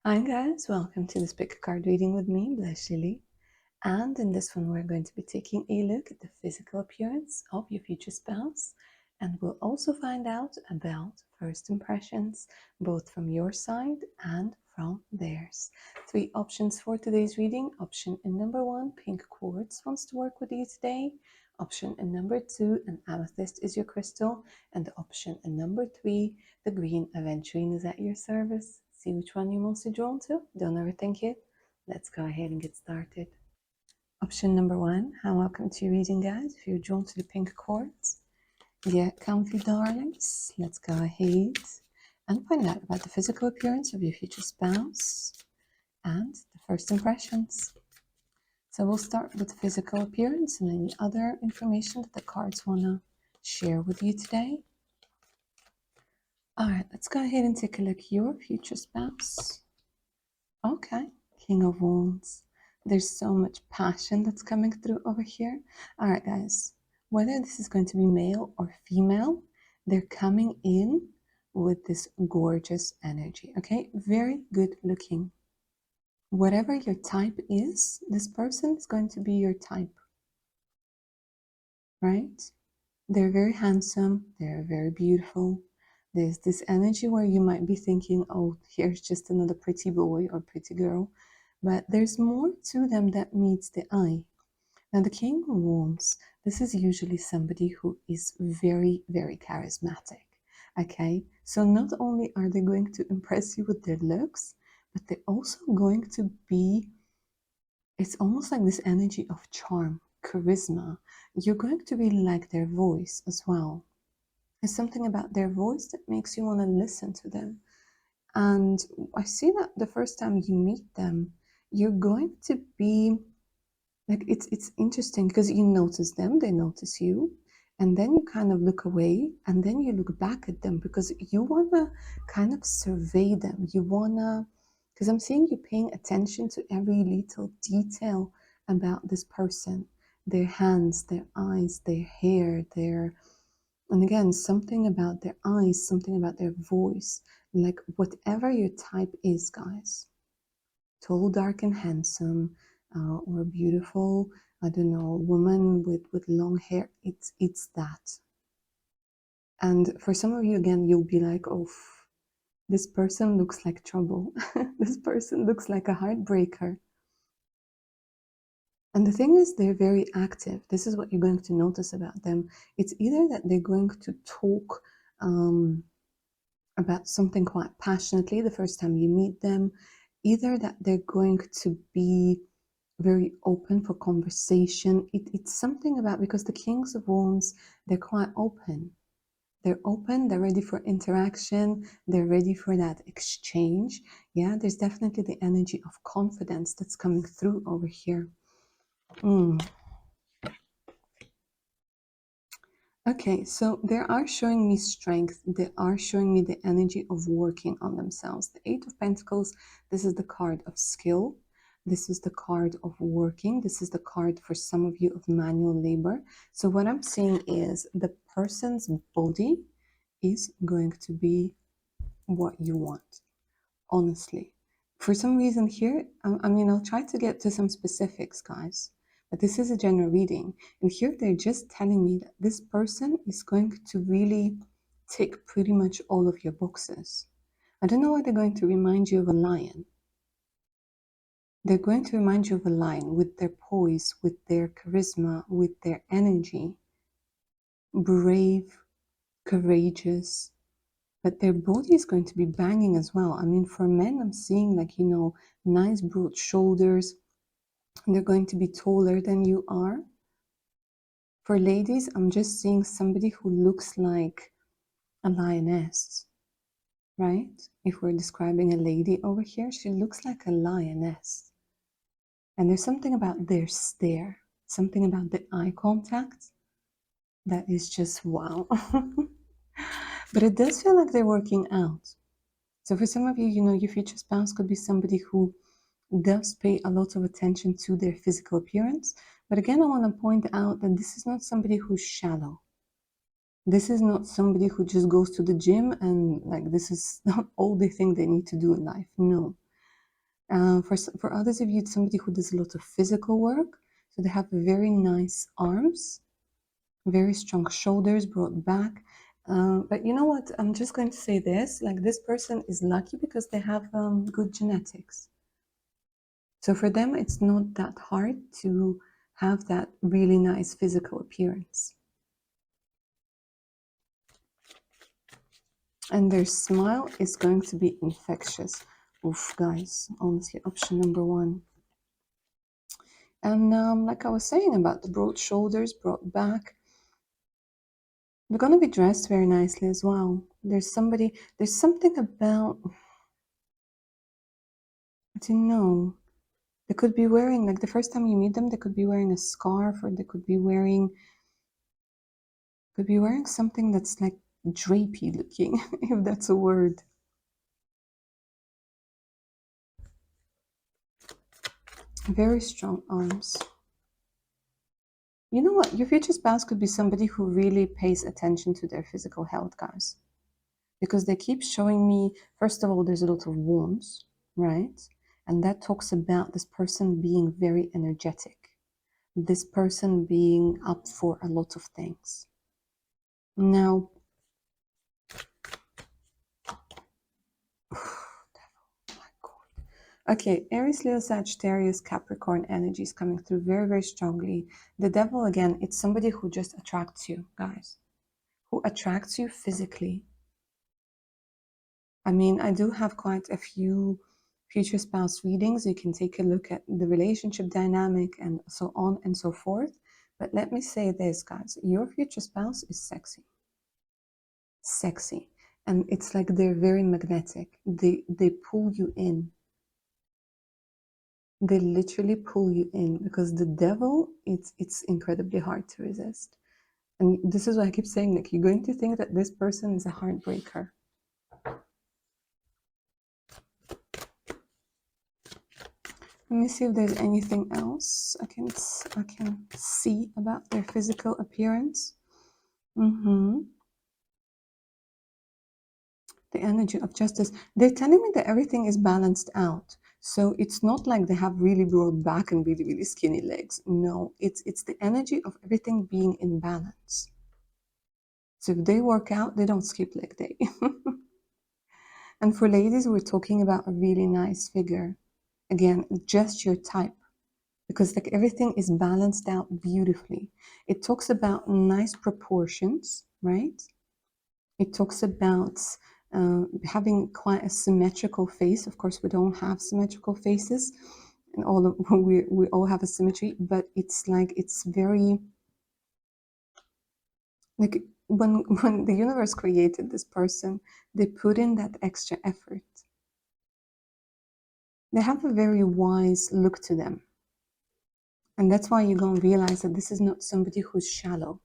Hi guys, welcome to this pick a card reading with me, Blush Lily. And in this one, we're going to be taking a look at the physical appearance of your future spouse. And we'll also find out about first impressions, both from your side and from theirs. 3 options for today's reading. Option in number 1, pink quartz wants to work with you today. Option in number 2, an amethyst is your crystal. And option in number 3, the green aventurine is at your service. See which one you're mostly drawn to. Don't overthink it. Let's go ahead and get started. Option number 1, and welcome to your reading, guys. If you're drawn to the pink quartz, get comfy, darlings. Let's go ahead and find out about the physical appearance of your future spouse and the first impressions. So we'll start with the physical appearance and any other information that the cards want to share with you today. All right, let's go ahead and take a look at your future spouse. Okay, King of Wands. There's so much passion that's coming through over here. All right, guys, whether this is going to be male or female, they're coming in with this gorgeous energy, okay? Very good looking. Whatever your type is, this person is going to be your type, right? They're very handsome, they're very beautiful. There's this energy where you might be thinking, oh, here's just another pretty boy or pretty girl. But there's more to them that meets the eye. Now, the King of Wands, this is usually somebody who is very, very charismatic. Okay, so not only are they going to impress you with their looks, but they're also going to be, it's almost like this energy of charm, charisma. You're going to really like their voice as well. There's something about their voice that makes you want to listen to them. And I see that the first time you meet them, you're going to be like, it's interesting because you notice them, they notice you, and then you kind of look away and then you look back at them because you want to kind of survey them. You want to, because I'm seeing you paying attention to every little detail about this person, their hands, their eyes, their hair, and again, something about their eyes, something about their voice, like whatever your type is, guys. Tall, dark, and handsome, or beautiful, I don't know, woman with long hair. It's that. And for some of you, again, you'll be like, oh, this person looks like trouble. This person looks like a heartbreaker. And the thing is, they're very active. This is what you're going to notice about them. It's either that they're going to talk about something quite passionately the first time you meet them, either that they're going to be very open for conversation. It's something about, because the Kings of Wands, they're quite open. They're open, they're ready for interaction, they're ready for that exchange. Yeah, there's definitely the energy of confidence that's coming through over here. Okay, so they are showing me strength. They are showing me the energy of working on themselves. The Eight of Pentacles, this is the card of skill. This is the card of working. This is the card for some of you of manual labor. So what I'm seeing is the person's body is going to be what you want, honestly. For some reason here, I mean, I'll try to get to some specifics, guys. But this is a general reading. And here they're just telling me that this person is going to really tick pretty much all of your boxes. I don't know why they're going to remind you of a lion. They're going to remind you of a lion with their poise, with their charisma, with their energy. Brave, courageous, but their body is going to be banging as well. I mean, for men, I'm seeing like, you know, nice broad shoulders. They're going to be taller than you are. For ladies, I'm just seeing somebody who looks like a lioness, right? If we're describing a lady over here, she looks like a lioness. And there's something about their stare, something about the eye contact that is just wow. But it does feel like they're working out. So for some of you, you know, your future spouse could be somebody who does pay a lot of attention to their physical appearance. But again, I want to point out that this is not somebody who's shallow. This is not somebody who just goes to the gym and like this is not all they think they need to do in life. No. For others of you, it's somebody who does a lot of physical work. So they have very nice arms, very strong shoulders brought back. But you know what? I'm just going to say this, like this person is lucky because they have good genetics. So for them, it's not that hard to have that really nice physical appearance. And their smile is going to be infectious. Oof, guys, honestly, option number one. And like I was saying about the broad shoulders, broad back, they're going to be dressed very nicely as well. There's something about, I don't know, they could be wearing, like the first time you meet them, they could be wearing a scarf, or they could be wearing something that's like drapey looking, if that's a word. Very strong arms. You know what? Your future spouse could be somebody who really pays attention to their physical health, guys. Because they keep showing me, first of all, there's a lot of warmth, right? And that talks about this person being very energetic, this person being up for a lot of things. Now, okay, Aries, Leo, Sagittarius, Capricorn energy is coming through very, very strongly. The devil, again, it's somebody who just attracts you, guys, who attracts you physically. I mean, I do have quite a few future spouse readings. You can take a look at the relationship dynamic and so on and so forth. But let me say this, guys, your future spouse is sexy. Sexy. And it's like they're very magnetic. They pull you in. They literally pull you in, because the devil, it's incredibly hard to resist. And this is why I keep saying, like, you're going to think that this person is a heartbreaker. Let me see if there's anything else I can see about their physical appearance. The energy of justice. They're telling me that everything is balanced out. So it's not like they have really broad back and really, really skinny legs. No, it's the energy of everything being in balance. So if they work out, they don't skip leg day. And for ladies, we're talking about a really nice figure. Again, just your type. Because like everything is balanced out beautifully. It talks about nice proportions, right? It talks about having quite a symmetrical face. Of course, we don't have symmetrical faces, and all of, we all have a symmetry, but it's like it's very like when the universe created this person, they put in that extra effort. They have a very wise look to them. And that's why you're going to realize that this is not somebody who's shallow.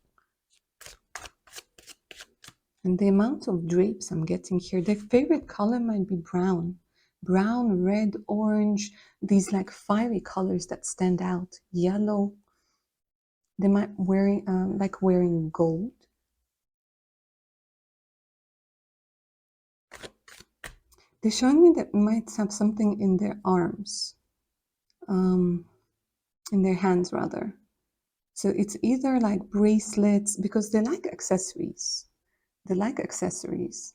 And the amount of drapes I'm getting here, their favorite color might be brown. Brown, red, orange, these like fiery colors that stand out. Yellow. They might like wearing gold. They're showing me that might have something in their arms. In their hands rather. So it's either like bracelets, because they like accessories. They like accessories.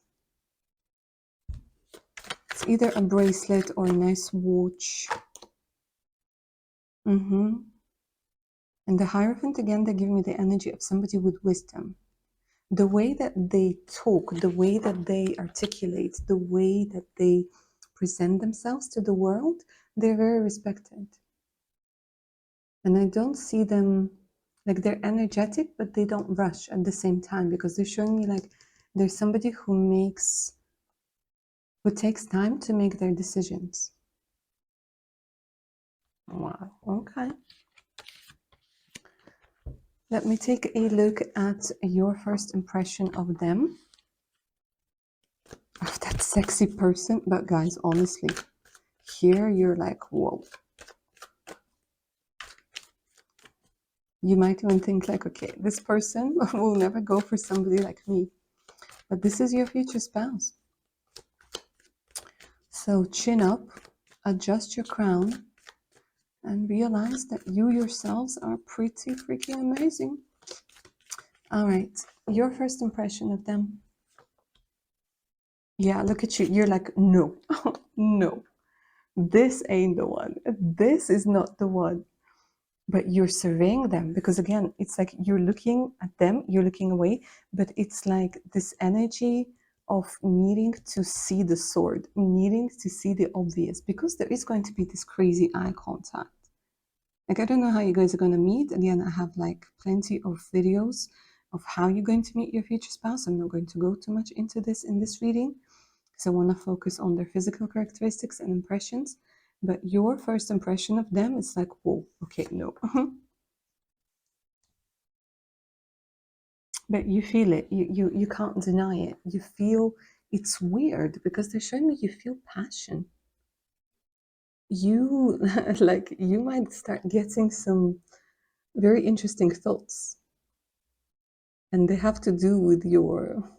It's either a bracelet or a nice watch. And the Hierophant, again, they give me the energy of somebody with wisdom. The way that they talk, the way that they articulate, the way that they present themselves to the world, they're very respected. And I don't see them, like they're energetic, but they don't rush at the same time, because they're showing me like there's somebody who takes time to make their decisions. Wow, okay. Let me take a look at your first impression of them, of that sexy person. But guys, honestly, here you're like, whoa. You might even think like, okay, this person will never go for somebody like me. But this is your future spouse. So chin up, adjust your crown and realize that you yourselves are pretty freaking amazing. All right, your first impression of them. Yeah, look at you. You're like, no, no, this ain't the one. This is not the one. But you're surveying them because, again, it's like you're looking at them, you're looking away, but it's like this energy of needing to see the sword, needing to see the obvious, because there is going to be this crazy eye contact. Like, I don't know how you guys are going to meet. Again, I have like plenty of videos of how you're going to meet your future spouse. I'm not going to go too much into this in this reading because I want to focus on their physical characteristics and impressions. But your first impression of them is like, whoa, okay, no. But you feel it. You can't deny it. You feel it's weird because they're showing me you feel passion. You like you might start getting some very interesting thoughts, and they have to do with your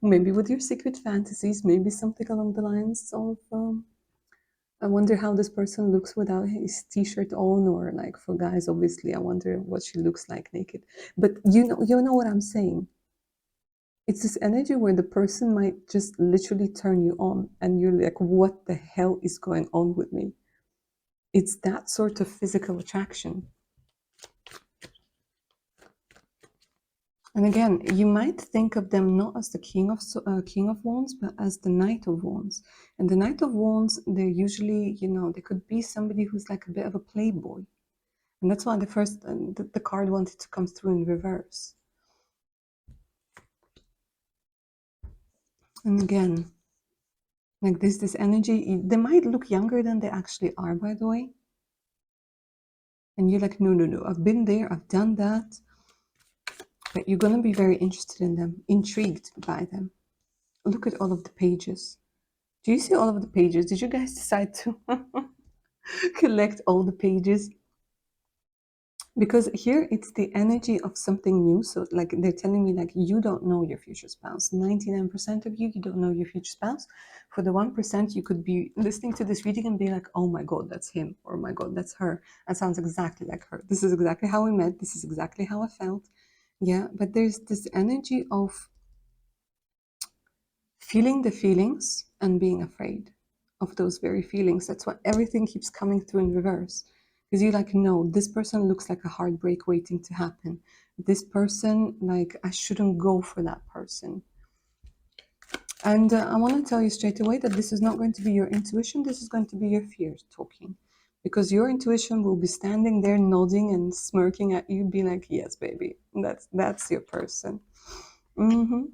maybe with your secret fantasies, maybe something along the lines of I wonder how this person looks without his t-shirt on, or like for guys, obviously, I wonder what she looks like naked. But you know what I'm saying. It's this energy where the person might just literally turn you on, and you're like, what the hell is going on with me? It's that sort of physical attraction. And again, you might think of them not as the king of wands, but as the knight of wands. And the knight of wands, they're usually, they could be somebody who's like a bit of a playboy. And that's why the card wanted to come through in reverse. And again, like this energy, they might look younger than they actually are, by the way. And you're like, no, I've been there, I've done that. But you're going to be very interested in them, intrigued by them. Look at all of the pages. Do you see all of the pages? Did you guys decide to collect all the pages? Because here it's the energy of something new. So like they're telling me like you don't know your future spouse. 99% of you don't know your future spouse. For the 1%, you could be listening to this reading and be like, oh my God, that's him. Or my God, that's her. That sounds exactly like her. This is exactly how we met. This is exactly how I felt. Yeah, but there's this energy of feeling the feelings and being afraid of those very feelings. That's why everything keeps coming through in reverse. Because you're like, no, this person looks like a heartbreak waiting to happen. This person, like, I shouldn't go for that person. And I want to tell you straight away that this is not going to be your intuition. This is going to be your fear talking. Because your intuition will be standing there nodding and smirking at you, being like, yes, baby, that's your person. Mm-hmm.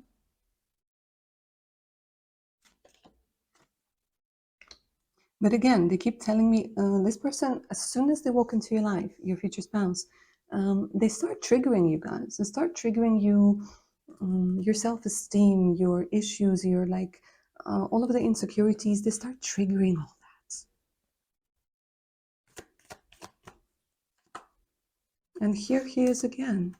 But again, they keep telling me this person, as soon as they walk into your life, your future spouse, they start triggering you guys. They start triggering you, your self esteem, your issues, your like all of the insecurities. They start triggering all that. And here he is again.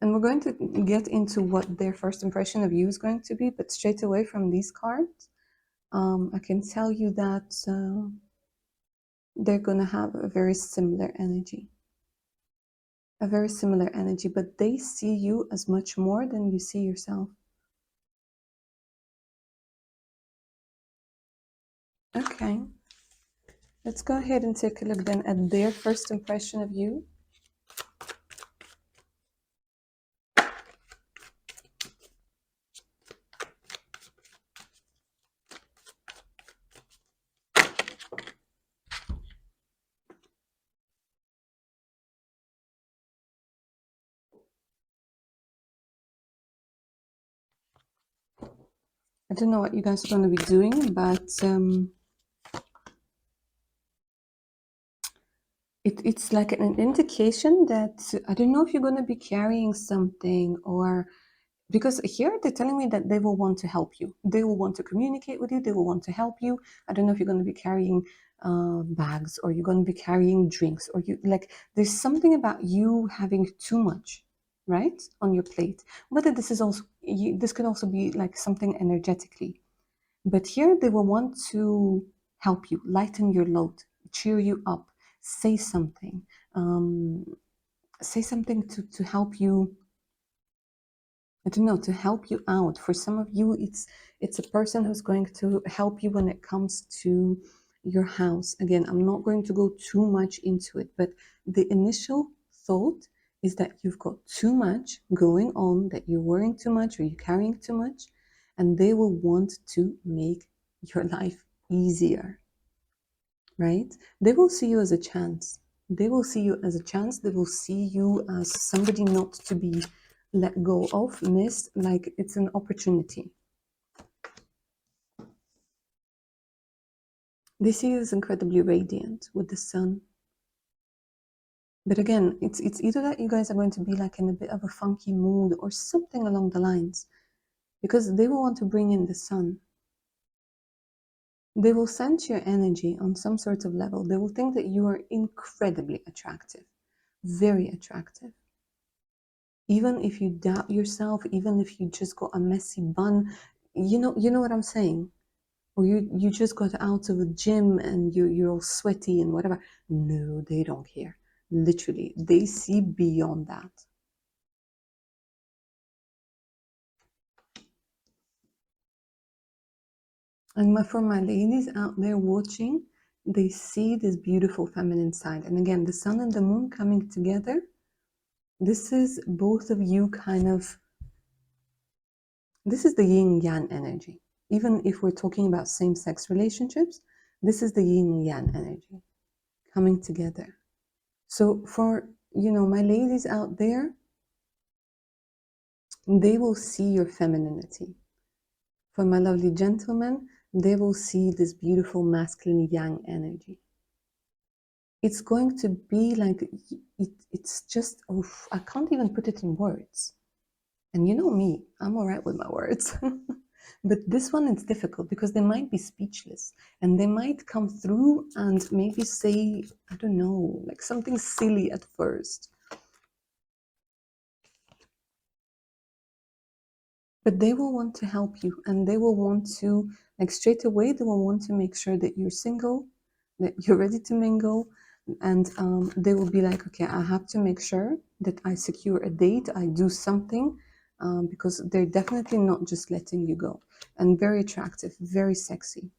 And we're going to get into what their first impression of you is going to be, but straight away from these cards, I can tell you that they're going to have a very similar energy. A very similar energy, but they see you as much more than you see yourself. Okay. Let's go ahead and take a look then at their first impression of you. I don't know what you guys are going to be doing, but it's like an indication that I don't know if you're going to be carrying something, or because here they're telling me that they will want to help you. They will want to communicate with you. They will want to help you. I don't know if you're going to be carrying bags, or you're going to be carrying drinks, or you like there's something about you having too much, right, on your plate. Whether this is also this could also be like something energetically. But here they will want to help you, lighten your load, cheer you up, say something, um, say something to help you. I don't know, to help you out. For some of you, it's a person who's going to help you when it comes to your house. Again, I'm not going to go too much into it, but the initial thought is that you've got too much going on, that you're worrying too much or you're carrying too much, and they will want to make your life easier, right? They will see you as a chance. They will see you as a chance. They will see you as somebody not to be let go of, missed, like it's an opportunity. They see you as incredibly radiant with the sun. But again, it's either that you guys are going to be like in a bit of a funky mood or something along the lines, because they will want to bring in the sun. They will sense your energy on some sort of level. They will think that you are incredibly attractive, very attractive. Even if you doubt yourself, even if you just got a messy bun, you know what I'm saying? Or you just got out of a gym and you're all sweaty and whatever. No, they don't care. Literally, they see beyond that. And for my ladies out there watching, they see this beautiful feminine side. And again, the sun and the moon coming together, this is both of you kind of, this is the yin yang energy. Even if we're talking about same sex relationships, this is the yin yang energy coming together. So for, my ladies out there, they will see your femininity. For my lovely gentlemen, they will see this beautiful masculine yang energy. It's going to be like, it's just, oof, I can't even put it in words. And you know me, I'm all right with my words. But this one is difficult because they might be speechless and they might come through and maybe say, I don't know, like something silly at first. But they will want to help you and they will want to, like straight away, they will want to make sure that you're single, that you're ready to mingle. And they will be like, okay, I have to make sure that I secure a date, I do something, because they're definitely not just letting you go. And very attractive, very sexy,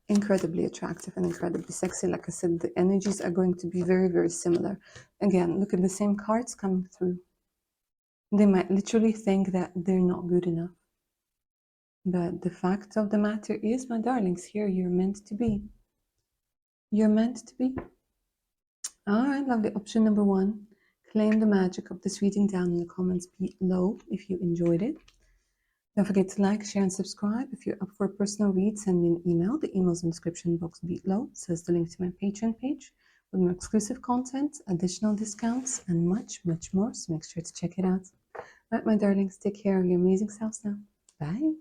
incredibly attractive and incredibly sexy. Like I said, the energies are going to be very, very similar. Again, look at the same cards coming through. They might literally think that they're not good enough. But the fact of the matter is, my darlings, here you're meant to be. You're meant to be. All right, lovely. Option number one, claim the magic of this reading down in the comments below if you enjoyed it. Don't forget to like, share, and subscribe. If you're up for a personal read, send me an email. The email's in the description box below. So there's the link to my Patreon page with more exclusive content, additional discounts, and much, much more. So make sure to check it out. All right, my darlings, take care of your amazing selves now. Bye.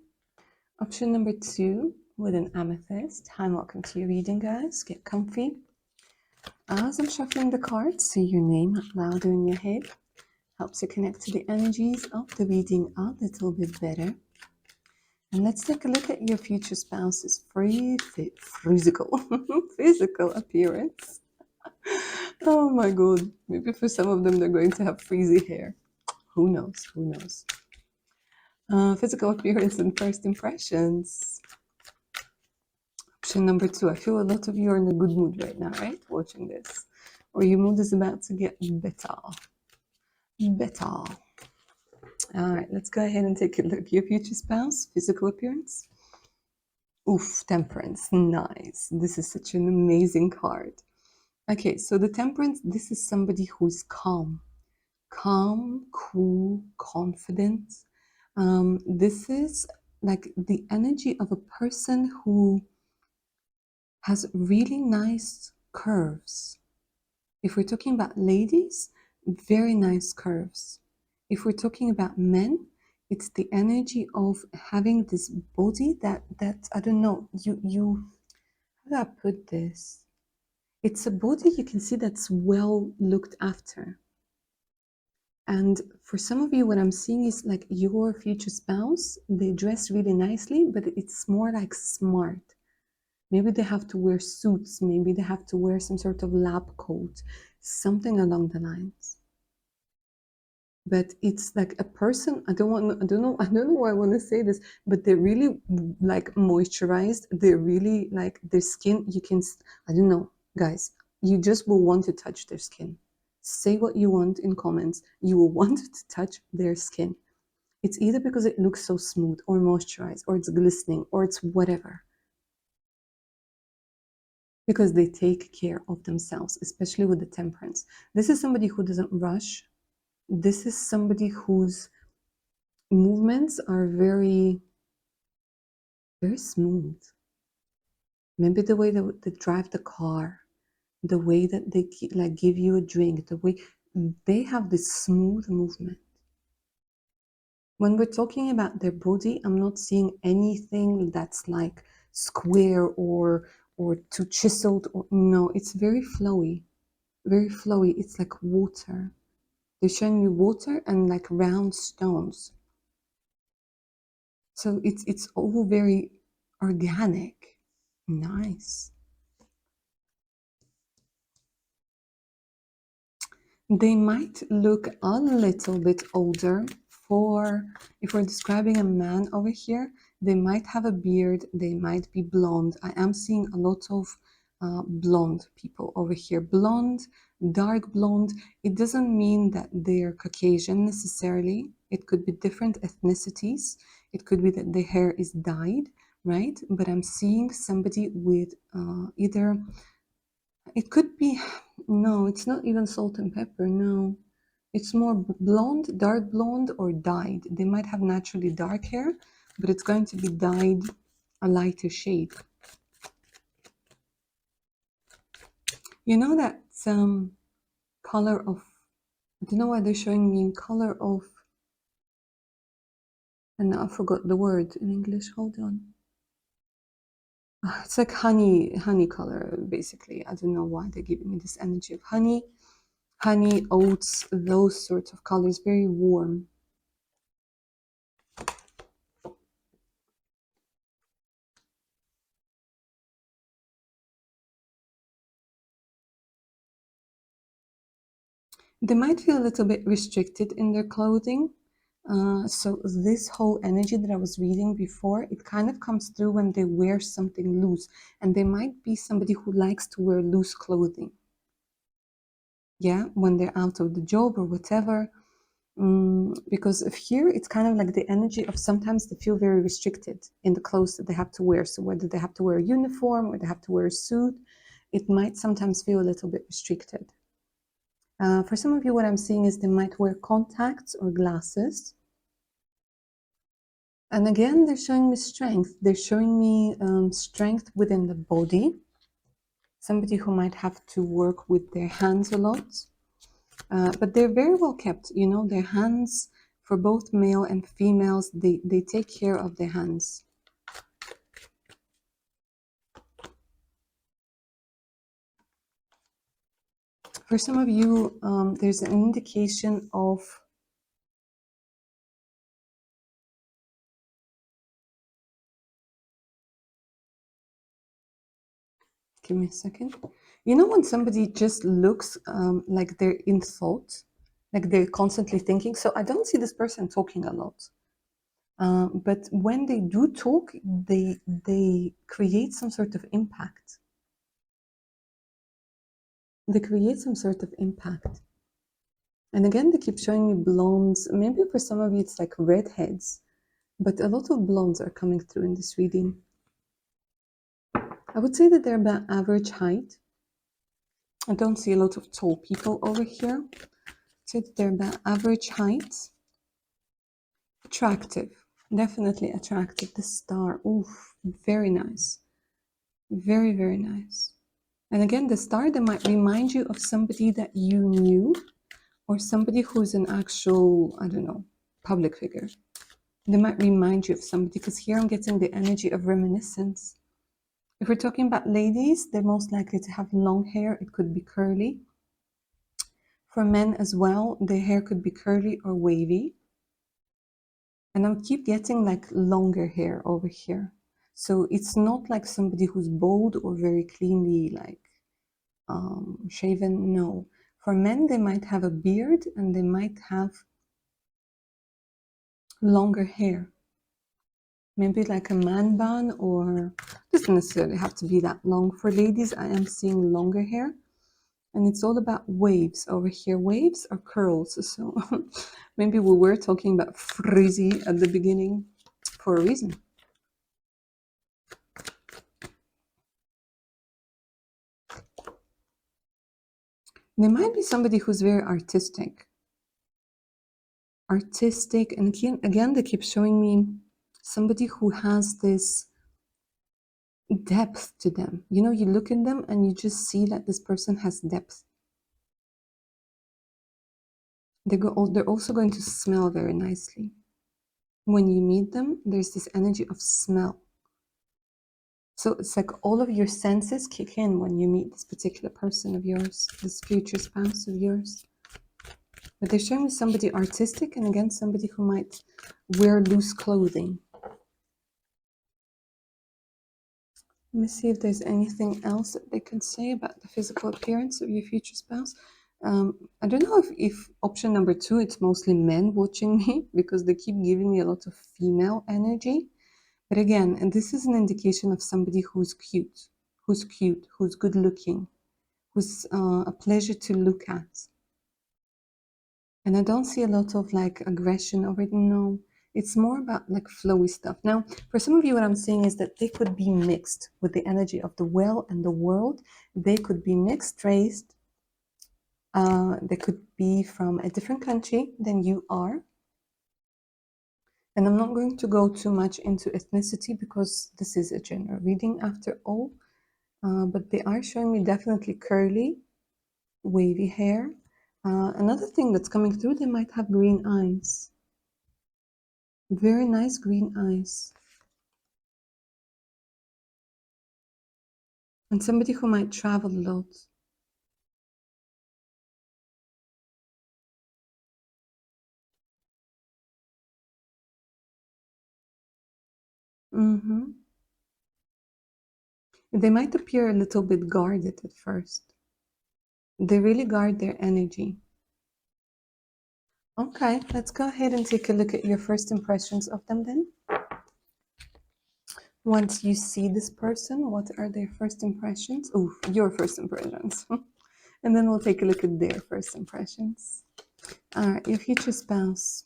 Option number two, with an amethyst. Hi, and welcome to your reading, guys. Get comfy. As I'm shuffling the cards, say your name out loud in your head. Helps you connect to the energies of the reading a little bit better. And let's take a look at your future spouse's physical physical appearance. Oh my god. Maybe for some of them they're going to have frizzy hair. Who knows? Who knows? Physical appearance and first impressions. Option number two. I feel a lot of you are in a good mood right now, right? Watching this. Or your mood is about to get better. Better. All right, let's go ahead and take a look. Your future spouse, physical appearance. Oof, temperance. Nice. This is such an amazing card. Okay, so the temperance, this is somebody who's calm. Calm, cool, confident. This is like the energy of a person who has really nice curves. If we're talking about ladies, very nice curves. If we're talking about men, it's the energy of having this body that I don't know, you how do I put this? It's a body you can see that's well looked after. And for some of you, what I'm seeing is like your future spouse, they dress really nicely, but it's more like smart. Maybe they have to wear suits, maybe they have to wear some sort of lab coat, something along the lines. But it's like a person, I don't know why I want to say this, but they're really like moisturized. They're really like their skin, you can, I don't know, guys, you just will want to touch their skin. Say what you want in comments. You will want to touch their skin. It's either because it looks so smooth or moisturized or it's glistening or it's whatever. Because they take care of themselves, especially with the temperance. This is somebody who doesn't rush. This is somebody whose movements are very, very smooth. Maybe the way that they drive the car, the way that they like give you a drink, the way they have this smooth movement. When we're talking about their body, I'm not seeing anything that's like square or too chiseled. Or no, it's very flowy, very flowy. It's like water. They're showing me water and like round stones. So it's all very organic. Nice. They might look a little bit older. For if we're describing a man over here, they might have a beard, they might be blonde. I am seeing a lot of blonde people over here. Blonde, dark blonde. It doesn't mean that they're Caucasian necessarily. It could be different ethnicities. It could be that the hair is dyed, right? But I'm seeing somebody with either, it could be, no, it's not even salt and pepper, no. It's more blonde, dark blonde, or dyed. They might have naturally dark hair, but it's going to be dyed a lighter shade. You know that color of, I don't know why they're showing me color of, and I forgot the word in English, hold on. It's like honey color, basically. I don't know why they're giving me this energy of honey, oats, those sorts of colors, very warm. They might feel a little bit restricted in their clothing. So this whole energy that I was reading before, it kind of comes through when they wear something loose. And they might be somebody who likes to wear loose clothing. Yeah, when they're out of the job or whatever. Because if here, it's kind of like the energy of sometimes they feel very restricted in the clothes that they have to wear. So whether they have to wear a uniform or they have to wear a suit, it might sometimes feel a little bit restricted. For some of you, what I'm seeing is they might wear contacts or glasses. And again, they're showing me strength. They're showing me strength within the body. Somebody who might have to work with their hands a lot. But they're very well kept. You know, their hands, for both male and females, they take care of their hands. For some of you, there's an indication of, give me a second. You know when somebody just looks like they're in thought, like they're constantly thinking? So I don't see this person talking a lot. But when they do talk, they create some sort of impact. They create some sort of impact. And again, they keep showing me blondes. Maybe for some of you, it's like redheads. But a lot of blondes are coming through in this reading. I would say that they're about average height. I don't see a lot of tall people over here. I'd say that they're about average height. Attractive. Definitely attractive. The star. Oof. Very nice. Very, very nice. And again, the star, they might remind you of somebody that you knew or somebody who's an actual, I don't know, public figure. They might remind you of somebody because here I'm getting the energy of reminiscence. If we're talking about ladies, they're most likely to have long hair. It could be curly. For men as well, their hair could be curly or wavy. And I keep getting like longer hair over here. So it's not like somebody who's bald or very cleanly like shaven. No. For men, they might have a beard and they might have longer hair. Maybe like a man bun, or doesn't necessarily have to be that long. For ladies, I am seeing longer hair. And it's all about waves over here. Waves or curls. So maybe we were talking about frizzy at the beginning for a reason. There might be somebody who's very artistic. And again, they keep showing me somebody who has this depth to them. You know, you look at them and you just see that this person has depth. They're also going to smell very nicely. When you meet them, there's this energy of smell. So it's like all of your senses kick in when you meet this particular person of yours, this future spouse of yours. But they're showing me somebody artistic, and again, somebody who might wear loose clothing. Let me see if there's anything else that they can say about the physical appearance of your future spouse. I don't know if option number 2, it's mostly men watching me because they keep giving me a lot of female energy. But again, and this is an indication of somebody who's cute, who's good looking, who's a pleasure to look at. And I don't see a lot of like aggression over it. No, it's more about like flowy stuff. Now, for some of you, what I'm saying is that they could be mixed with the energy of the well and the world. They could be mixed race. They could be from a different country than you are. And I'm not going to go too much into ethnicity because this is a general reading after all. But they are showing me definitely curly, wavy hair. Another thing that's coming through, they might have green eyes. Very nice green eyes. And somebody who might travel a lot. They might appear a little bit guarded at first. They really guard their energy. Okay, let's go ahead and take a look at your first impressions of them then. Once you see this person, what are their first impressions? Oh, your first impressions. And then we'll take a look at their first impressions. All right, your future spouse,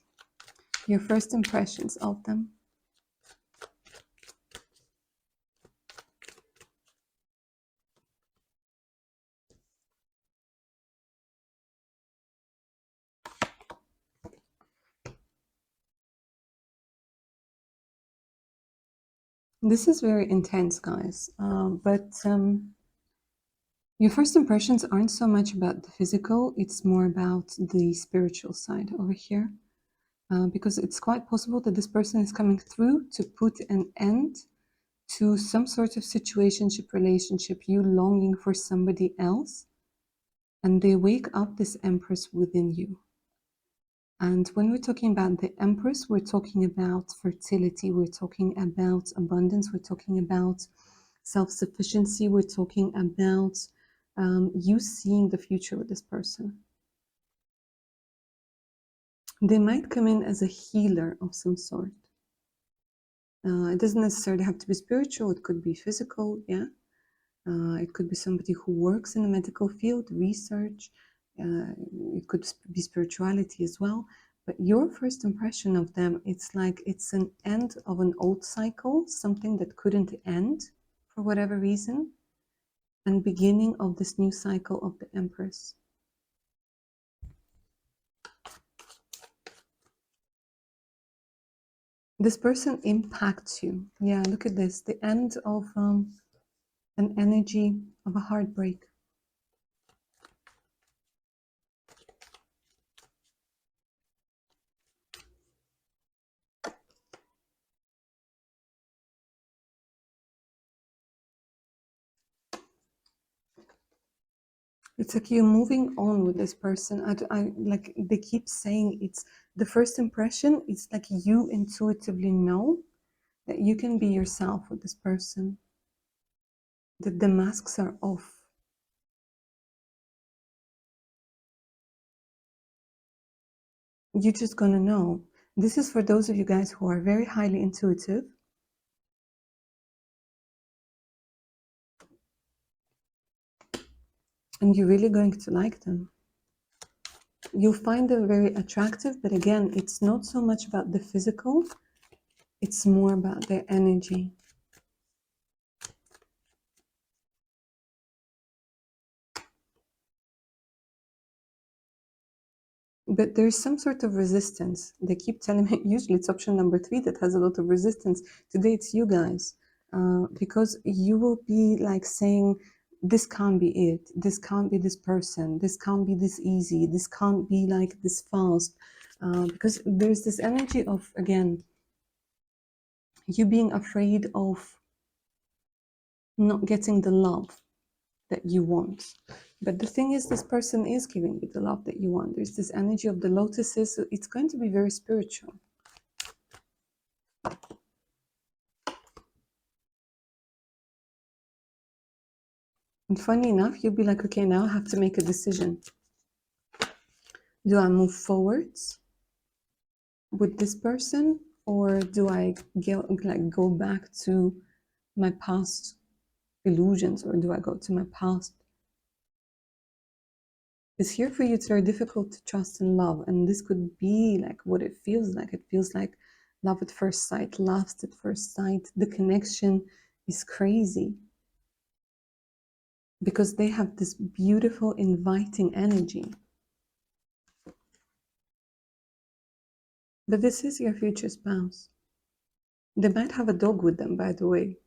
your first impressions of them. This is very intense, guys. But your first impressions aren't so much about the physical, it's more about the spiritual side over here. Because it's quite possible that this person is coming through to put an end to some sort of situationship, relationship, you longing for somebody else. And they wake up this Empress within you. And when we're talking about the Empress, we're talking about fertility, we're talking about abundance, we're talking about self-sufficiency, we're talking about you seeing the future with this person. They might come in as a healer of some sort. It doesn't necessarily have to be spiritual, it could be physical, yeah. It could be somebody who works in the medical field, research, it could be spirituality as well. But your first impression of them, it's like it's an end of an old cycle, something that couldn't end for whatever reason, and beginning of this new cycle of the Empress. This person impacts you. Yeah, look at this. The end of an energy of a heartbreak. It's like you're moving on with this person. I like they keep saying it's the first impression. It's like you intuitively know that you can be yourself with this person, that the masks are off. You're just gonna know. This is for those of you guys who are very highly intuitive. And you're really going to like them. You'll find them very attractive, but again, it's not so much about the physical, it's more about their energy. But there's some sort of resistance. They keep telling me, usually it's option number 3 that has a lot of resistance. Today it's you guys. Because you will be like saying, this can't be it. This can't be this person. This can't be this easy. This can't be like this fast. Because there's this energy of, again, you being afraid of not getting the love that you want. But the thing is, this person is giving you the love that you want. There's this energy of the lotuses, so it's going to be very spiritual. And funny enough, you'll be like, okay, now I have to make a decision. Do I move forwards with this person, or do I go back to my past illusions, or do I go to my past? It's here for you. It's very difficult to trust and love, and this could be like what it feels like. It feels like love at first sight, lust at first sight. The connection is crazy because they have this beautiful, inviting energy. But this is your future spouse. They might have a dog with them, by the way.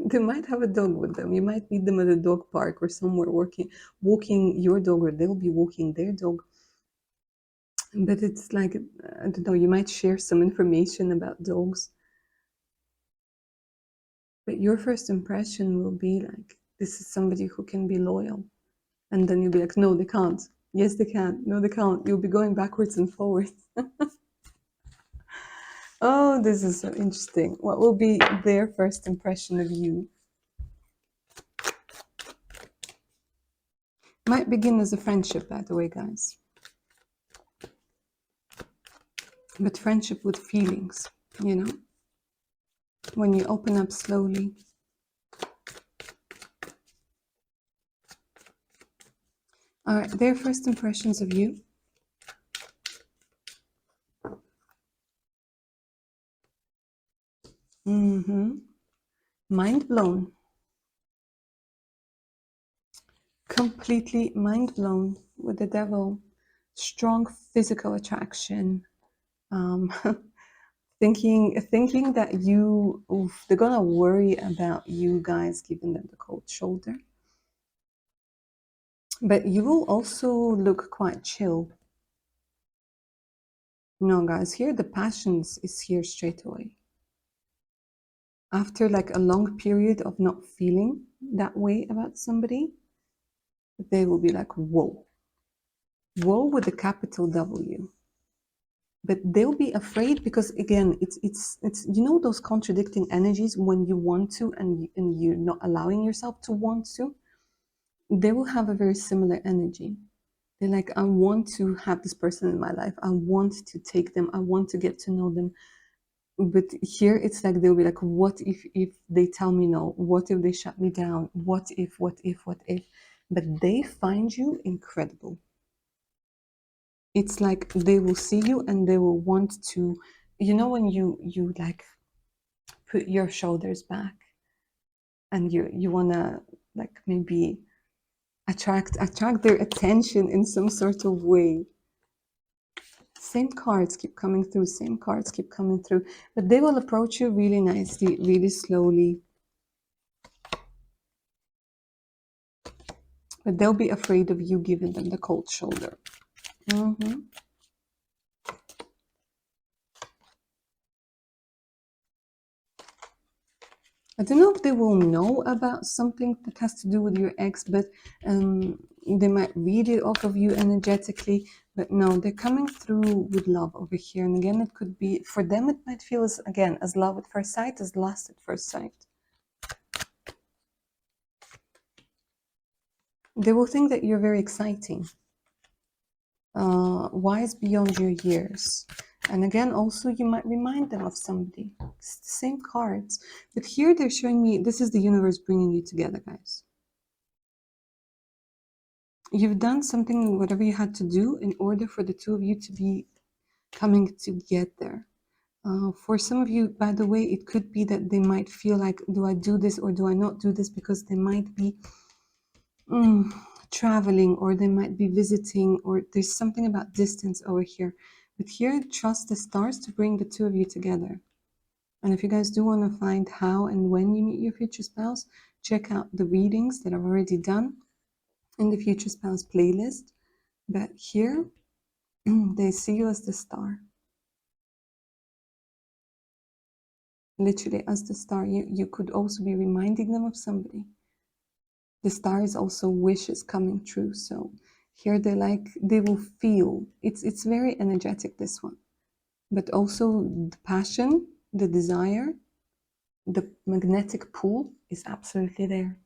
They might have a dog with them. You might meet them at a dog park or somewhere walking your dog, or they'll be walking their dog. But it's like, I don't know, you might share some information about dogs. But your first impression will be like, this is somebody who can be loyal. And then you'll be like, no, they can't. Yes, they can. No, they can't. You'll be going backwards and forwards. Oh, this is so interesting. What will be their first impression of you? Might begin as a friendship, by the way, guys. But friendship with feelings, you know? When you open up slowly. All right, their first impressions of you. Mind blown. Completely mind blown with the devil. Strong physical attraction. Thinking that they're gonna worry about you guys giving them the cold shoulder. But you will also look quite chill. No, guys, here the passions is here straight away. After like a long period of not feeling that way about somebody, they will be like, whoa. Whoa with a capital W. But they'll be afraid because again, it's you know those contradicting energies when you want to and you're not allowing yourself to want to. They will have a very similar energy. They're like, I want to have this person in my life. I want to take them. I want to get to know them. But here it's like they'll be like, what if they tell me no? What if they shut me down? What if? But they find you incredible. It's like they will see you and they will want to, you know, when you like put your shoulders back and you wanna like maybe attract their attention in some sort of way. Same cards keep coming through, but they will approach you really nicely, really slowly. But they'll be afraid of you giving them the cold shoulder. I don't know if they will know about something that has to do with your ex, but they might read it off of you energetically. But no, they're coming through with love over here. And again, it could be, for them, it might feel as, again, as love at first sight, as lust at first sight. They will think that you're very exciting, wise beyond your years. And again, also, you might remind them of somebody. It's the same cards. But here they're showing me, this is the universe bringing you together, guys. You've done something, whatever you had to do, in order for the two of you to be coming together. For some of you, by the way, it could be that they might feel like, do I do this or do I not do this? Because they might be traveling, or they might be visiting, or there's something about distance over here. But here, trust the stars to bring the two of you together. And if you guys do want to find how and when you meet your future spouse, check out the readings that I've already done in the future spouse playlist. But here, they see you as the star. Literally as the star. You could also be reminding them of somebody. The star is also wishes coming true. So here they will feel, it's very energetic, this one. But also the passion, the desire, the magnetic pull is absolutely there.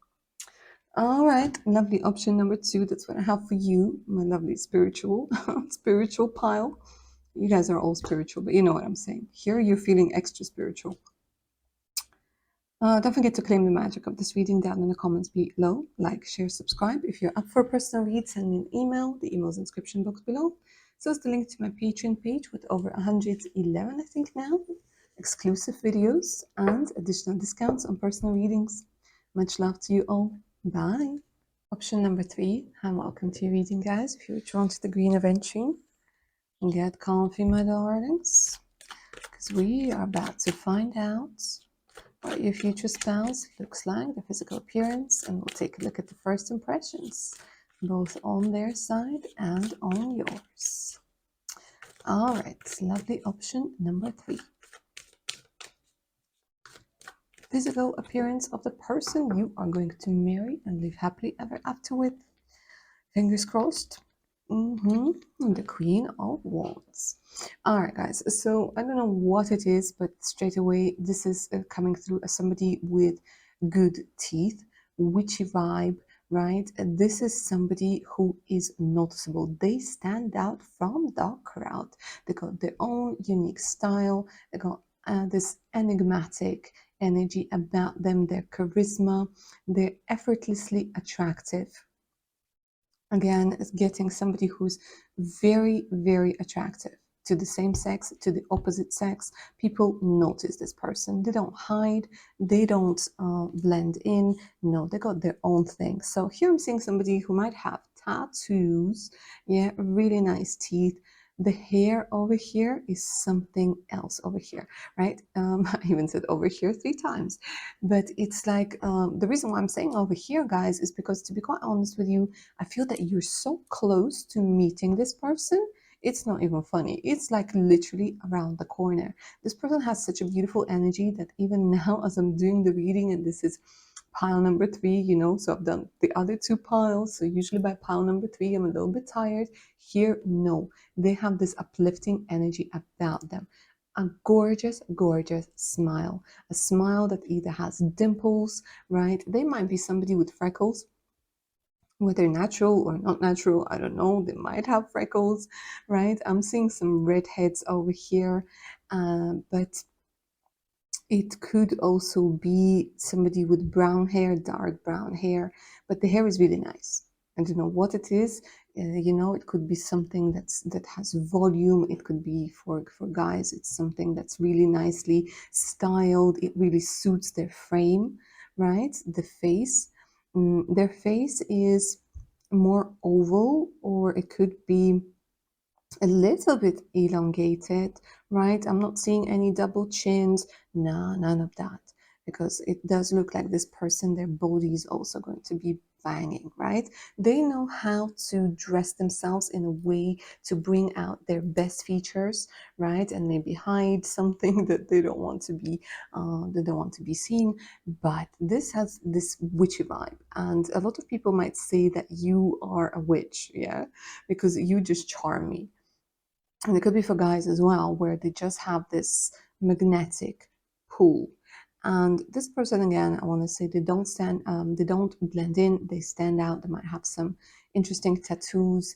All right, lovely. Option number 2, that's what I have for you, my lovely spiritual pile. You guys are all spiritual, but you know what I'm saying. Here you're feeling extra spiritual. Don't forget to claim the magic of this reading down in the comments below. Like, share, subscribe. If you're up for a personal read, send me an email. The email's in the description box below. So is the link to my Patreon page with over 111, I think now, exclusive videos and additional discounts on personal readings. Much love to you all. Bye. Option number 3, and welcome to your reading, guys. If you're drawn to the green aventurine, get comfy, my darlings, because we are about to find out what your future spouse looks like, their physical appearance, and we'll take a look at the first impressions, both on their side and on yours. All right, lovely option number 3. Physical appearance of the person you are going to marry and live happily ever after with. Fingers crossed. The Queen of Wands. All right, guys. So I don't know what it is, but straight away, this is coming through as somebody with good teeth, witchy vibe, right? This is somebody who is noticeable. They stand out from the crowd. They got their own unique style. They got this enigmatic energy about them, their charisma. They're effortlessly attractive. Again, is getting somebody who's very, very attractive to the same sex, to the opposite sex. People notice this person. They don't hide. They don't blend in. No, they got their own thing. So here I'm seeing somebody who might have tattoos. Yeah, really nice teeth. The hair over here is something else over here, right? I even said over here 3 times. But it's like, the reason why I'm saying over here, guys, is because, to be quite honest with you, I feel that you're so close to meeting this person. It's not even funny. It's like literally around the corner. This person has such a beautiful energy that even now, as I'm doing the reading, and this is pile number 3, you know, so I've done the other 2 piles. So usually by pile number 3, I'm a little bit tired. Here, no, they have this uplifting energy about them. A gorgeous, gorgeous smile. A smile that either has dimples, right? They might be somebody with freckles, whether natural or not natural, I don't know. They might have freckles, right? I'm seeing some redheads over here, but it could also be somebody with brown hair, dark brown hair, but the hair is really nice. I don't know what it is. You know, it could be something that has volume. It could be for guys. It's something that's really nicely styled. It really suits their frame, right? The face. Their face is more oval, or it could be a little bit elongated, right? I'm not seeing any double chins. No, none of that. Because it does look like this person, their body is also going to be banging, right? They know how to dress themselves in a way to bring out their best features, right? And maybe hide something that they don't want to be seen. But this has this witchy vibe, and a lot of people might say that you are a witch, yeah, because you just charm me. And it could be for guys as well, where they just have this magnetic pull. And this person, again, I want to say they don't blend in, they stand out. They might have some interesting tattoos.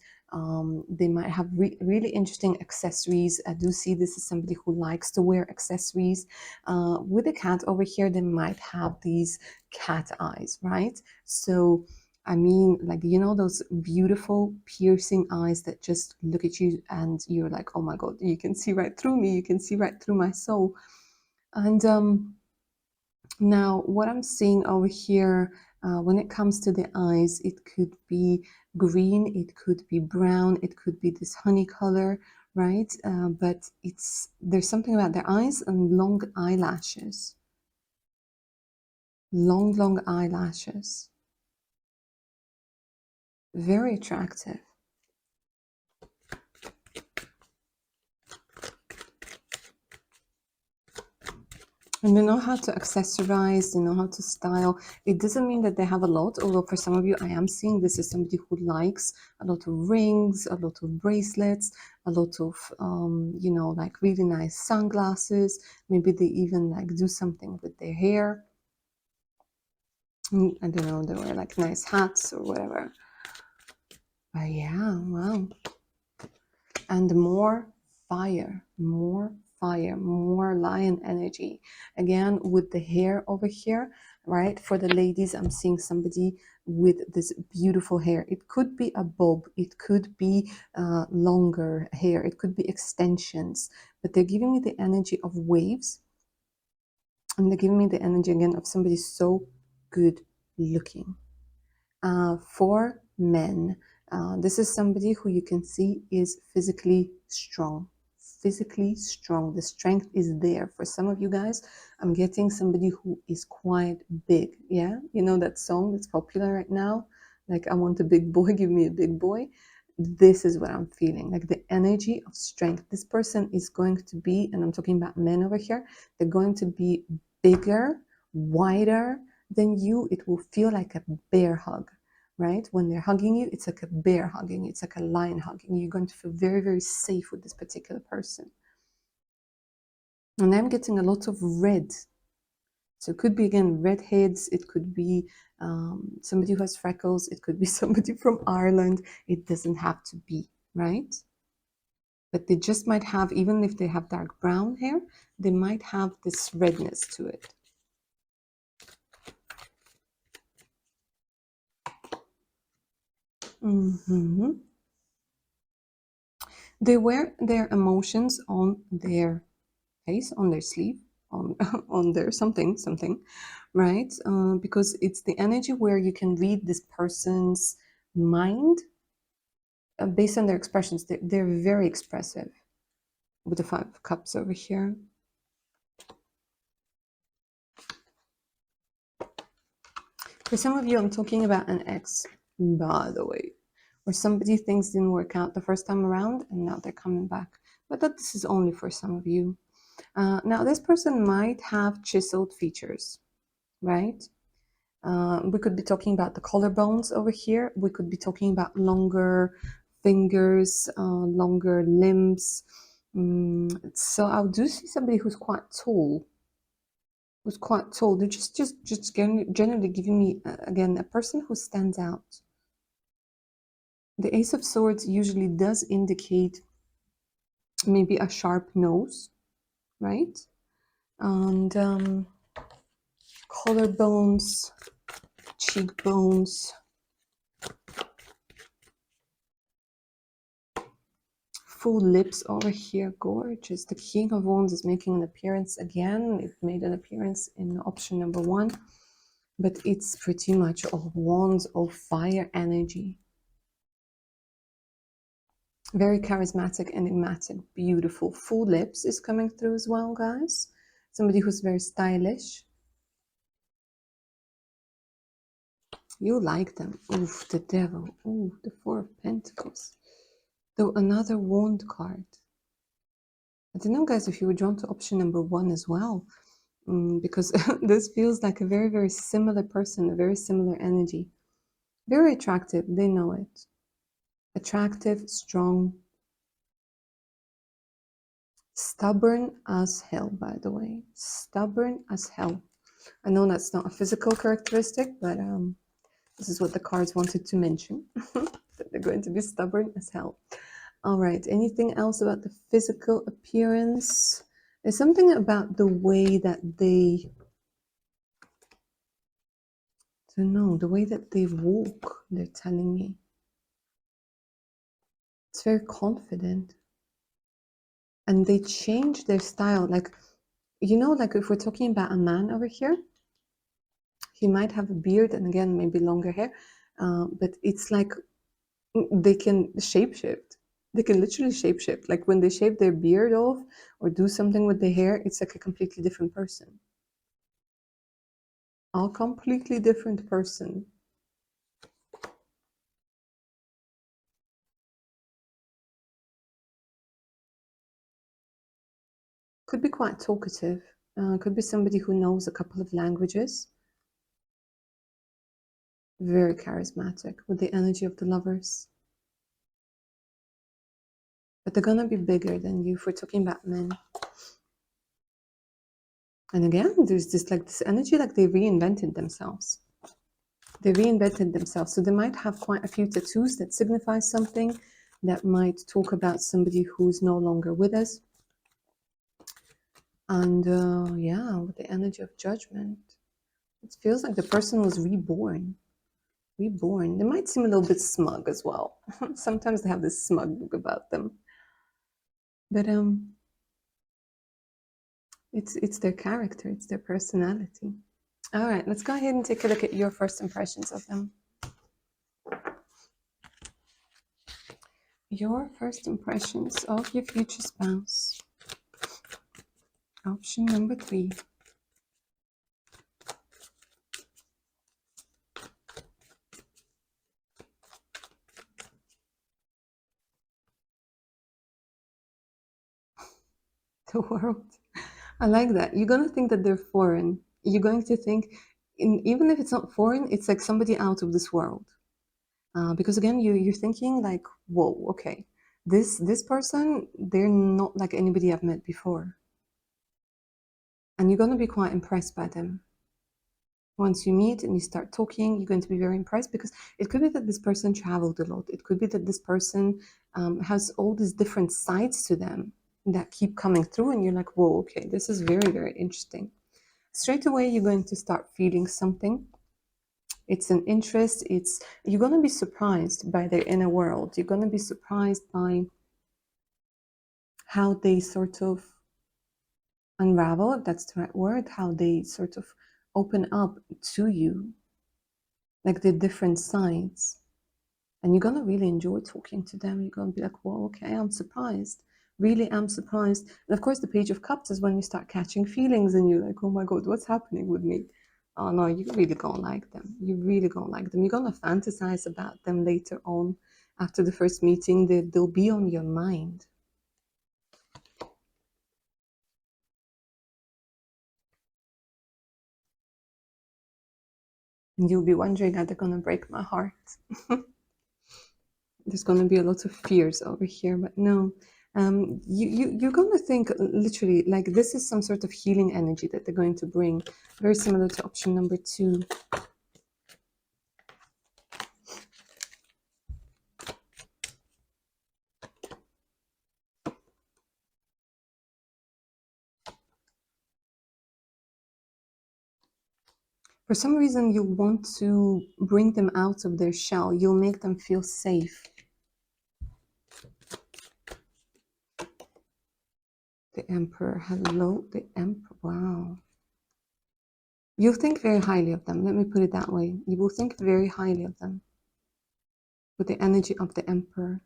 They might have really interesting accessories. I do see this is somebody who likes to wear accessories. With a cat over here, they might have these cat eyes, right? So I mean, like, you know, those beautiful piercing eyes that just look at you and you're like, oh my God, you can see right through me. You can see right through my soul. And now what I'm seeing over here, when it comes to the eyes, it could be green, it could be brown, it could be this honey color, right? But there's something about their eyes and long eyelashes. Long eyelashes. Very attractive. And they know how to accessorize, they know how to style. It doesn't mean that they have a lot, although for some of you, I am seeing this is somebody who likes a lot of rings, a lot of bracelets, a lot of, you know, like really nice sunglasses. Maybe they even like do something with their hair. I don't know, they wear like nice hats or whatever. But yeah, wow. And more fire, more lion energy. Again, with the hair over here, right? For the ladies, I'm seeing somebody with this beautiful hair. It could be a bob, it could be longer hair, it could be extensions, but they're giving me the energy of waves, and they're giving me the energy again of somebody so good looking. For men, this is somebody who you can see is physically strong. Physically strong. The strength is there. For some of you guys, I'm getting somebody who is quite big. Yeah, you know that song that's popular right now? Like, I want a big boy, give me a big boy. This is what I'm feeling, like the energy of strength. This person is going to be, and I'm talking about men over here, they're going to be bigger, wider than you. It will feel like a bear hug, right? When they're hugging you, it's like a bear hugging you, it's like a lion hugging you. You're going to feel very safe with this particular person. And I'm getting a lot of red. So it could be, again, redheads, it could be somebody who has freckles, it could be somebody from Ireland. It doesn't have to be, right? But they just might have, even if they have dark brown hair, they might have this redness to it. They wear their emotions on their face, on their sleeve, on on their something, right? Because it's the energy where you can read this person's mind based on their expressions. They're very expressive with the 5 cups over here. For some of you, I'm talking about an ex, by the way, or somebody things didn't work out the first time around and now they're coming back. But this is only for some of you. Now, this person might have chiseled features, right? We could be talking about the collarbones over here. We could be talking about longer fingers, longer limbs. So I do see somebody who's quite tall. They're just generally giving me, again, a person who stands out. The Ace of Swords usually does indicate maybe a sharp nose, right? And collarbones, cheekbones, full lips over here, gorgeous. The King of Wands is making an appearance again. It made an appearance in option number 1, but it's pretty much all wands of fire energy. Very charismatic, enigmatic, beautiful. Full lips is coming through as well, guys. Somebody who's very stylish. You like them. Oof, the devil. Ooh, the Four of Pentacles. Though another wand card. I don't know, guys, if you were drawn to option number 1 as well, because this feels like a very, very similar person, a very similar energy. Very attractive, they know it. Attractive, strong, stubborn as hell, by the way. Stubborn as hell. I know that's not a physical characteristic, but this is what the cards wanted to mention. That they're going to be stubborn as hell. All right, anything else about the physical appearance? There's something about the way that they, I don't know, the way that they walk, they're telling me. It's very confident. And they change their style. Like, you know, like if we're talking about a man over here, he might have a beard and again, maybe longer hair, but it's like they can shapeshift. They can literally shapeshift. Like when they shave their beard off or do something with their hair, it's like a completely different person. A completely different person. Could be quite talkative. Could be somebody who knows a couple of languages. Very charismatic with the energy of the Lovers. But they're gonna be bigger than you if we're talking about men. And again, there's this like this energy like they reinvented themselves. They reinvented themselves. So they might have quite a few tattoos that signify something, that might talk about somebody who's no longer with us. And yeah, with the energy of Judgment, it feels like the person was reborn. Reborn. They might seem a little bit smug as well. Sometimes they have this smug look about them. But it's their character, it's their personality. All right, let's go ahead and take a look at your first impressions of them. Your first impressions of your future spouse. Option number 3. The World. I like that. You're going to think that they're foreign. You're going to think, even if it's not foreign, it's like somebody out of this world. Because again, you're thinking like, whoa, okay, this person, they're not like anybody I've met before. And you're going to be quite impressed by them. Once you meet and you start talking, you're going to be very impressed, because it could be that this person traveled a lot. It could be that this person has all these different sides to them that keep coming through, and you're like, whoa, okay, this is very, very interesting. Straight away, you're going to start feeling something. It's an interest. You're going to be surprised by their inner world. You're going to be surprised by how they sort of unravel, if that's the right word, how they sort of open up to you, like the different sides. And you're gonna really enjoy talking to them. You're gonna be like, well, okay, I'm surprised. Really am surprised. And of course, the Page of Cups is when you start catching feelings and you're like, oh my God, what's happening with me? Oh no, you really gonna like them. You really gonna like them. You're gonna fantasize about them later on. After the first meeting, they'll be on your mind. And you'll be wondering, are they gonna break my heart? There's going to be a lot of fears over here, but no. You're going to think literally like this is some sort of healing energy that they're going to bring, very similar to option number 2. For some reason, you want to bring them out of their shell. You'll make them feel safe. The Emperor. Hello, the Emperor. Wow. You'll think very highly of them. Let me put it that way. You will think very highly of them. With the energy of the Emperor.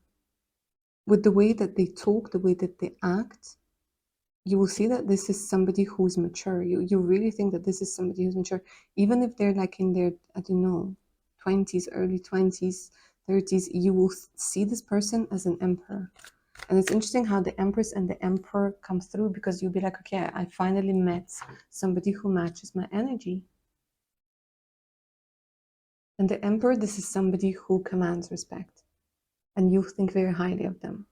With the way that they talk, the way that they act. You will see that this is somebody who's mature. You really think that this is somebody who's mature. Even if they're like in their, I don't know, 20s, early 20s, 30s, you will see this person as an emperor. And it's interesting how the Empress and the Emperor come through, because you'll be like, okay, I finally met somebody who matches my energy. And the Emperor, this is somebody who commands respect, and you think very highly of them.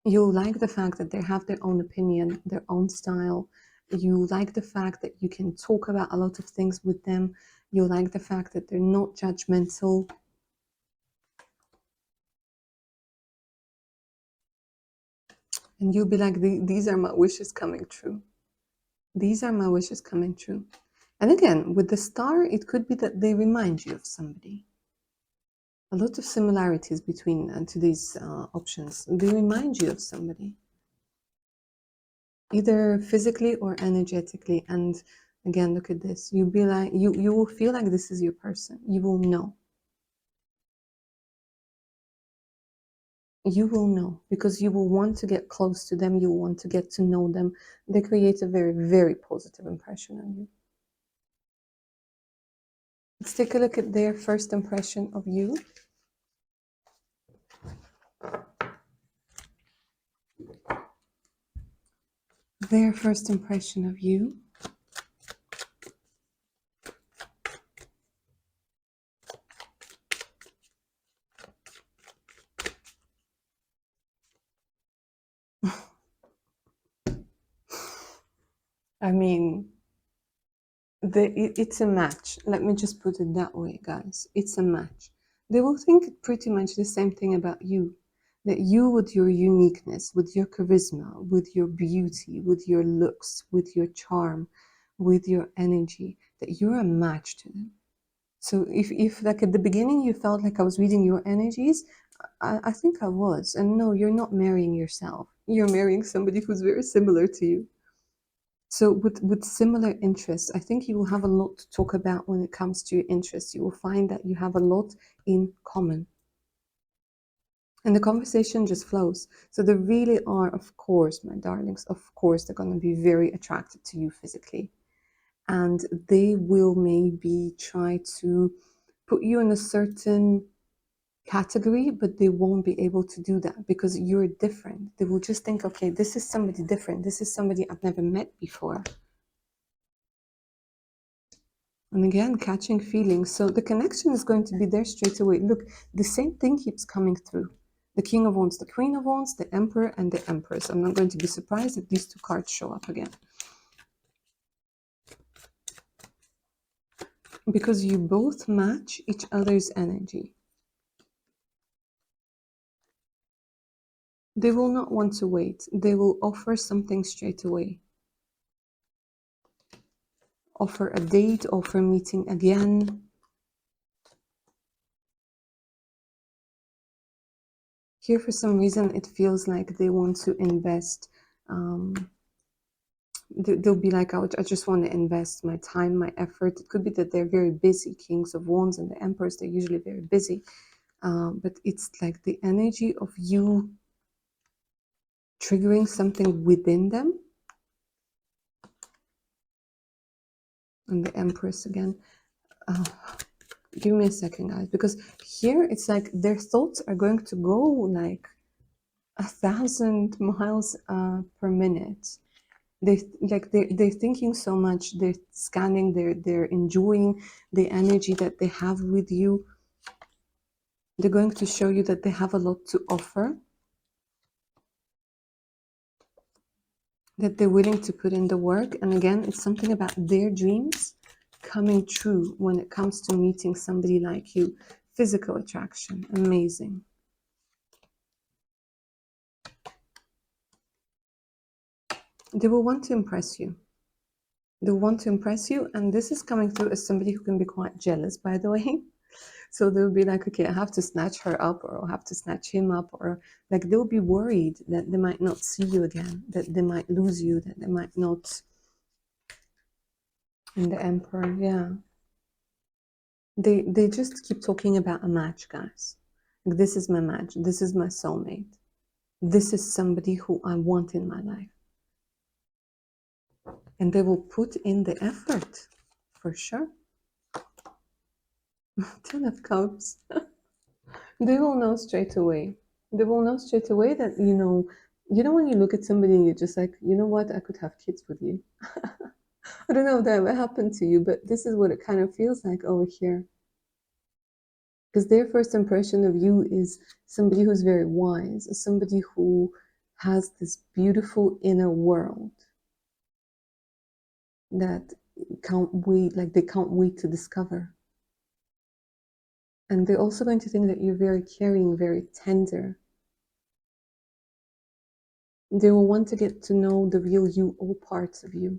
You like the fact that they have their own opinion, their own style. You like the fact that you can talk about a lot of things with them. You like the fact that they're not judgmental. And you'll be like, these are my wishes coming true. These are my wishes coming true. And again, with the star, it could be that they remind you of somebody. A lot of similarities between today's options. They remind you of somebody, either physically or energetically. And again, look at this. You'll be like, you will feel like this is your person. You will know. You will know, because you will want to get close to them. You will want to get to know them. They create a very, very positive impression on you. Let's take a look at their first impression of you. Their first impression of you. I mean, it's a match. Let me just put it that way, guys. It's a match. They will think pretty much the same thing about you. That you, with your uniqueness, with your charisma, with your beauty, with your looks, with your charm, with your energy, that you're a match to them. So if like at the beginning you felt like I was reading your energies, I think I was. And no, you're not marrying yourself. You're marrying somebody who's very similar to you. So with similar interests, I think you will have a lot to talk about when it comes to your interests. You will find that you have a lot in common. And the conversation just flows. So they really are, of course, my darlings, of course, they're going to be very attracted to you physically. And they will maybe try to put you in a certain category, but they won't be able to do that because you're different. They will just think, okay, this is somebody different. This is somebody I've never met before. And again, catching feelings. So the connection is going to be there straight away. Look, the same thing keeps coming through. The King of Wands, the Queen of Wands, the Emperor, and the Empress. I'm not going to be surprised if these two cards show up again. Because you both match each other's energy. They will not want to wait. They will offer something straight away. Offer a date, offer meeting again. Here, for some reason, it feels like they want to invest. They'll be like, I just want to invest my time, my effort. It could be that they're very busy. Kings of Wands and the Emperors, they're usually very busy. But it's like the energy of you triggering something within them. And the Empress again. Give me a second, guys, because here it's like their thoughts are going to go like 1,000 miles per minute. They're thinking so much. They're scanning. They're enjoying the energy that they have with you. They're going to show you that they have a lot to offer, that they're willing to put in the work. And again, it's something about their dreams coming true when it comes to meeting somebody like you. Physical attraction, amazing. They will want to impress you. They want to impress you, and this is coming through as somebody who can be quite jealous, by the way. So they'll be like, okay, I have to snatch her up, or I'll have to snatch him up, or like they'll be worried that they might not see you again, that they might lose you, that they might not. And the Emperor, yeah. They just keep talking about a match, guys. Like, this is my match. This is my soulmate. This is somebody who I want in my life. And they will put in the effort. for sure. Ten of Cups. They will know straight away. They will know straight away that, when you look at somebody and you're just like, you know what, I could have kids with you. I don't know if that ever happened to you, but this is what it kind of feels like over here. Because their first impression of you is somebody who's very wise, somebody who has this beautiful inner world that can't wait, like they can't wait to discover. And they're also going to think that you're very caring, very tender. They will want to get to know the real you, all parts of you.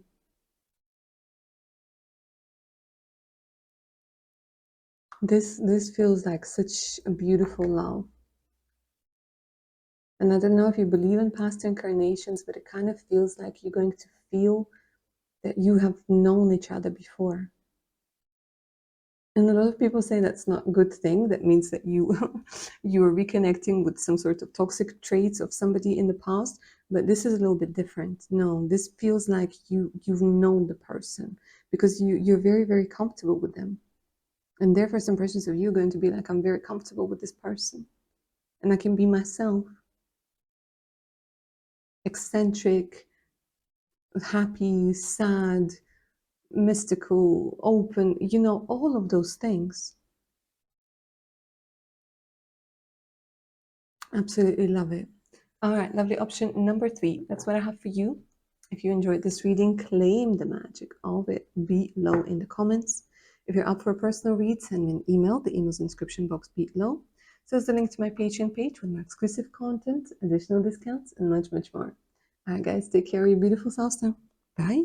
This feels like such a beautiful love. And I don't know if you believe in past incarnations, but it kind of feels like you're going to feel that you have known each other before. And a lot of people say that's not a good thing. That means that you are reconnecting with some sort of toxic traits of somebody in the past. But this is a little bit different. No, this feels like you've known the person because you're very, very comfortable with them. And their first impressions of you are going to be like, I'm very comfortable with this person. And I can be myself. Eccentric, happy, sad, mystical, open, all of those things. Absolutely love it. All right, lovely option number 3. That's what I have for you. If you enjoyed this reading, claim the magic of it below in the comments. If you're up for a personal read, send me an email. The email's in the description box below. So there's a link to my Patreon page with more exclusive content, additional discounts, and much, much more. All right, guys, take care of your beautiful selves now. Bye.